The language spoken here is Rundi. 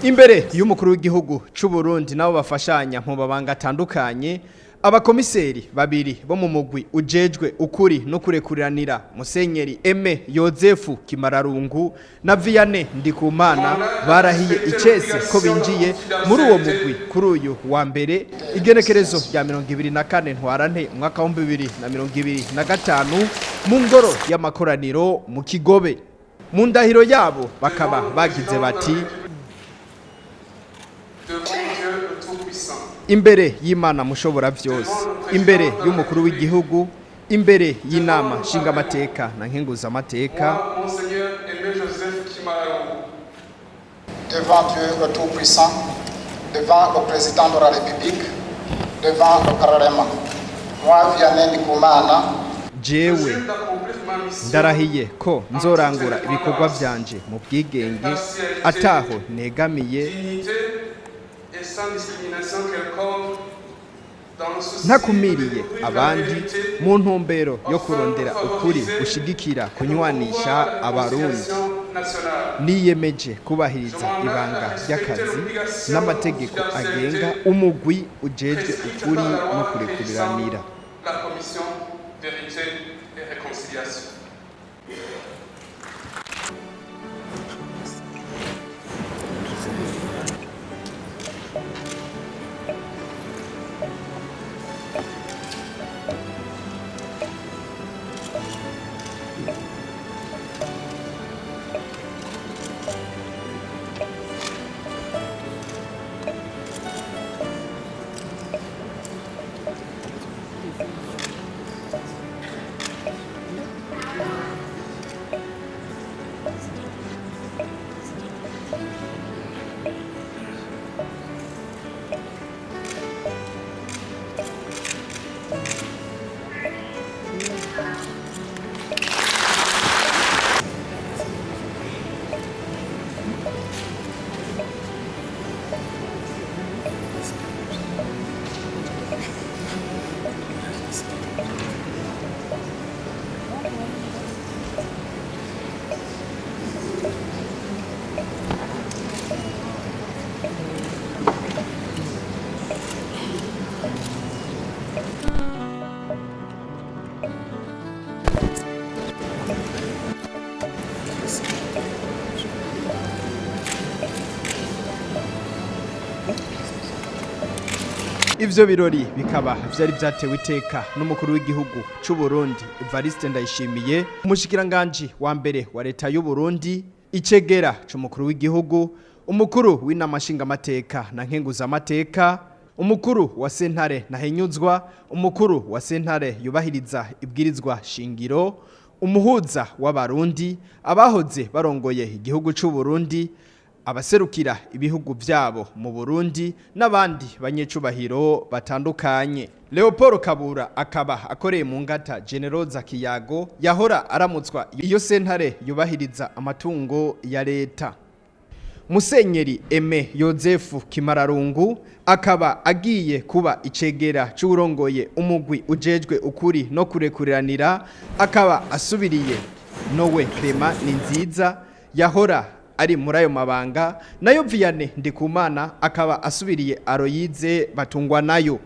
Imbere y'umukuru w'igihugu c'u Burundi nabo bafashanya mu babanga atandukanye, abakomiseri babiri bo mu murwi ujejwe ukuri no kurekuriranira Musenyeri Aime Yozefu Kimararungu na Vianney Ndikumana barahiye icese ko binjiye muri uwo murwi kuri uyu wa mbere igenekerezo rya 24 ntwarante umwaka wa 2025 mu ngoro y'amakoraniro mu Kigobe. Mu ndahiro yabo bakaba bagize bati imbere y'Imana mushobora vyose, imbere y'umukuru w'igihugu, imbere y'inama nshingamateka na nkenguzamateka, devant Dieu le Tout-Puissant, devant le président de la République, devant le Parlement. Moi, Vianney Ndikumana, jewe ndarahiye ko nzorangura ibikorwa vyanje mu bwigenge ataho negamiye ntakumiriye abandi mu ntumbero yo kurondera ukuri gushigikira kunywanisha abarundi. Niyemeje kubahiriza ibanga ry'akazi n'amategeko agenga umugwi ujejwe ukuri no kurekuriranira. Ivyo birori bikaba vyari vyatewe iteka n'umukuru w'igihugu c'u Burundi Evariste Ndayishimiye, umushikiranganje wa mbere wa leta y'u Burundi, icegera c'umukuru w'igihugu, umukuru w'inama nshingamateka na nkenguzamateka, umukuru wa sentare Ntahinyuzwa, umukuru wa sentare yubahiriza ibwirizwa shingiro, umuhuza w'abarundi, abahoze barongoye igihugu c'u Burundi, abaserukira ibihugu vyabo mu Burundi n'abandi banyecubahiro batandukanye. Leopold Kabura akaba akoreye mu ngata Generoza Kiyago yahora aramutswa iyo sentare yubahiriza amatungo ya leta. Musenyeri Aime Yozefu Kimararungu akaba agiye kuba icegera c'urongoye umugwi ujejwe ukuri no kurekuriranira, akaba asubiriye Nowe Clement Ninziza yahora ari muri ayo mabanga, nayo Vianney Ndikumana akaba asubiriye Aroyize Batungwa nayo.